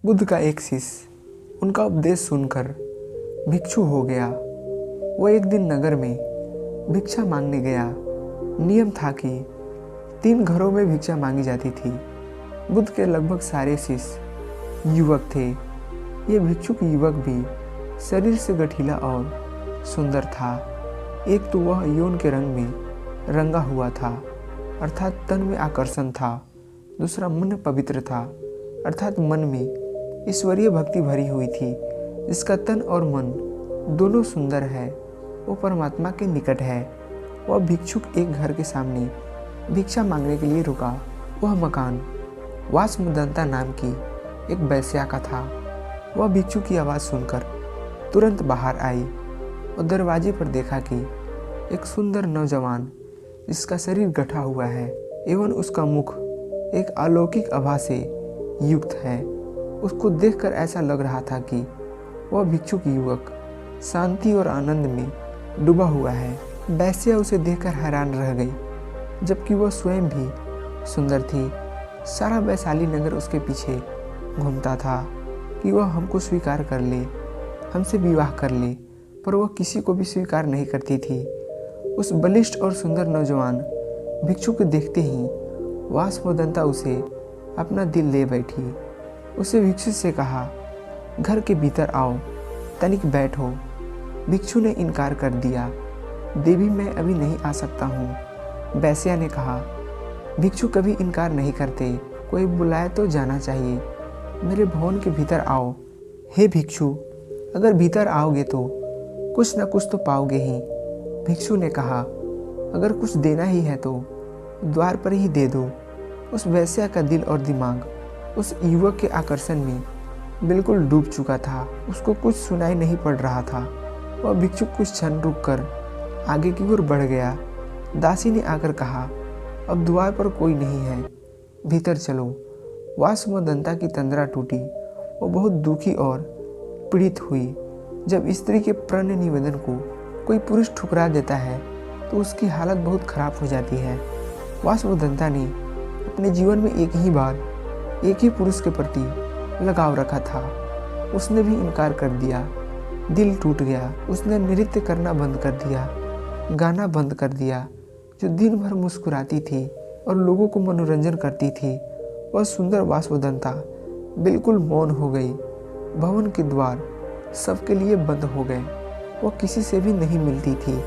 बुद्ध का एक शिष्य उनका उपदेश सुनकर भिक्षु हो गया। वो एक दिन नगर में भिक्षा मांगने गया। नियम था कि 3 घरों में भिक्षा मांगी जाती थी। बुद्ध के लगभग सारे शिष्य युवक थे। ये भिक्षुक युवक भी शरीर से गठीला और सुंदर था। एक तो वह यौन के रंग में रंगा हुआ था, अर्थात तन में आकर्षण था। दूसरा मन पवित्र था, अर्थात मन में ईश्वरीय भक्ति भरी हुई थी। जिसका तन और मन दोनों सुंदर है, वो परमात्मा के निकट है। वह भिक्षुक एक घर के सामने भिक्षा मांगने के लिए रुका। वह मकान वासमुदंता नाम की एक वेश्या का था। वह भिक्षु की आवाज़ सुनकर तुरंत बाहर आई और दरवाजे पर देखा कि एक सुंदर नौजवान जिसका शरीर गठा हुआ है एवं उसका मुख एक अलौकिक आभा से युक्त है। उसको देखकर ऐसा लग रहा था कि वह भिक्षुक युवक शांति और आनंद में डूबा हुआ है। वेश्या उसे देखकर हैरान रह गई, जबकि वह स्वयं भी सुंदर थी। सारा वैशाली नगर उसके पीछे घूमता था कि वह हमको स्वीकार कर ले, हमसे विवाह कर ले, पर वह किसी को भी स्वीकार नहीं करती थी। उस बलिष्ठ और सुंदर नौजवान भिक्षु को देखते ही वासवदंता उसे अपना दिल ले बैठी। उसे भिक्षु से कहा, घर के भीतर आओ, तनिक बैठो। भिक्षु ने इनकार कर दिया। देवी, मैं अभी नहीं आ सकता हूँ। वेश्या ने कहा, भिक्षु कभी इनकार नहीं करते, कोई बुलाए तो जाना चाहिए। मेरे भवन के भीतर आओ। हे भिक्षु, अगर भीतर आओगे तो कुछ न कुछ तो पाओगे ही। भिक्षु ने कहा, अगर कुछ देना ही है तो द्वार पर ही दे दो। उस वेश्या का दिल और दिमाग उस युवक के आकर्षण में बिल्कुल डूब चुका था। उसको कुछ सुनाई नहीं पड़ रहा था। वह भिक्षु कुछ क्षण रुककर आगे की ओर बढ़ गया। दासी ने आकर कहा, अब द्वार पर कोई नहीं है, भीतर चलो। वासवदंता की तंद्रा टूटी। वो बहुत दुखी और पीड़ित हुई। जब स्त्री के प्रण निवेदन को कोई पुरुष ठुकरा देता है तो उसकी हालत बहुत खराब हो जाती है। वासवदंता ने अपने जीवन में एक ही बार एक ही पुरुष के प्रति लगाव रखा था। उसने भी इनकार कर दिया। दिल टूट गया। उसने नृत्य करना बंद कर दिया, गाना बंद कर दिया। जो दिन भर मुस्कुराती थी और लोगों को मनोरंजन करती थी, वह सुंदर वासवदंता बिल्कुल मौन हो गई। भवन के द्वार सबके लिए बंद हो गए। वह किसी से भी नहीं मिलती थी।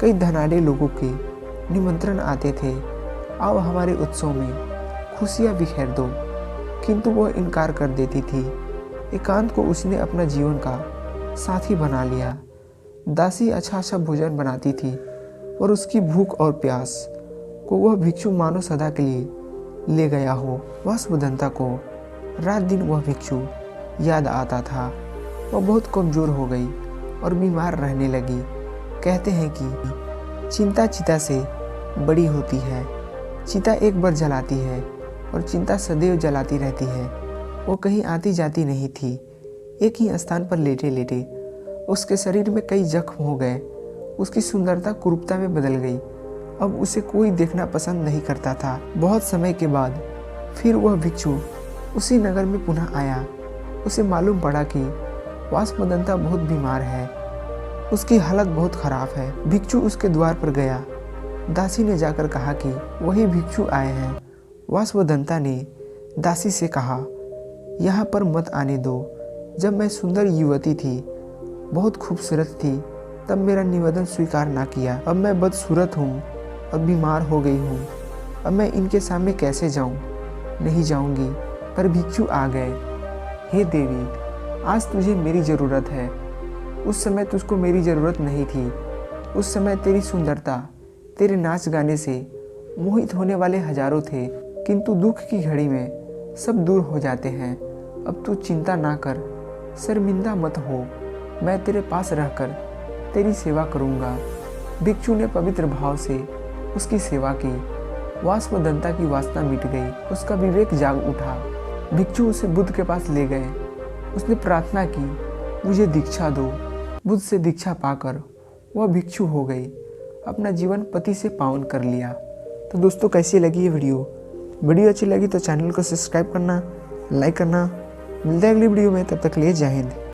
कई धनाढ़े लोगों के निमंत्रण आते थे, आओ हमारे उत्सव में खुशियाँ बिखेर दो, किंतु वह इनकार कर देती थी। एकांत को उसने अपना जीवन का साथी बना लिया। दासी अच्छा अच्छा भोजन बनाती थी और उसकी भूख और प्यास को वह भिक्षु मानो सदा के लिए ले गया हो। वासवदंता को रात दिन वह भिक्षु याद आता था। वह बहुत कमजोर हो गई और बीमार रहने लगी। कहते हैं कि चिंता चिता से बड़ी होती है। चिता एक बार जलाती है और चिंता सदैव जलाती रहती है। वो कहीं आती जाती नहीं थी। एक ही स्थान पर लेटे लेटे उसके शरीर में कई जख्म हो गए। उसकी सुंदरता कुरूपता में बदल गई। अब उसे कोई देखना पसंद नहीं करता था। बहुत समय के बाद फिर वह भिक्षु उसी नगर में पुनः आया। उसे मालूम पड़ा कि वासवदंता बहुत बीमार है, उसकी हालत बहुत खराब है। भिक्षु उसके द्वार पर गया। दासी ने जाकर कहा कि वही भिक्षु आए हैं। वासवदंता ने दासी से कहा, यहाँ पर मत आने दो। जब मैं सुंदर युवती थी, बहुत खूबसूरत थी, तब मेरा निवेदन स्वीकार ना किया। अब मैं बदसूरत हूँ और बीमार हो गई हूँ। अब मैं इनके सामने कैसे जाऊँ? नहीं जाऊँगी। पर भिक्षु आ गए। हे देवी, आज तुझे मेरी ज़रूरत है। उस समय तुझको मेरी ज़रूरत नहीं थी। उस समय तेरी सुंदरता, तेरे नाच गाने से मोहित होने वाले हजारों थे, किंतु दुख की घड़ी में सब दूर हो जाते हैं। अब तू चिंता ना कर, शर्मिंदा मत हो। मैं तेरे पास रहकर तेरी सेवा करूँगा। भिक्षु ने पवित्र भाव से उसकी सेवा की। वासवदंता की वासना मिट गई। उसका विवेक जाग उठा। भिक्षु उसे बुद्ध के पास ले गए। उसने प्रार्थना की, मुझे दीक्षा दो। बुद्ध से दीक्षा पाकर वह भिक्षु हो गई। अपना जीवन पति से पावन कर लिया। तो दोस्तों, कैसी लगी ये वीडियो अच्छी लगी तो चैनल को सब्सक्राइब करना, लाइक करना मिलते हैं अगली वीडियो में, तब तक के लिए जय हिंद।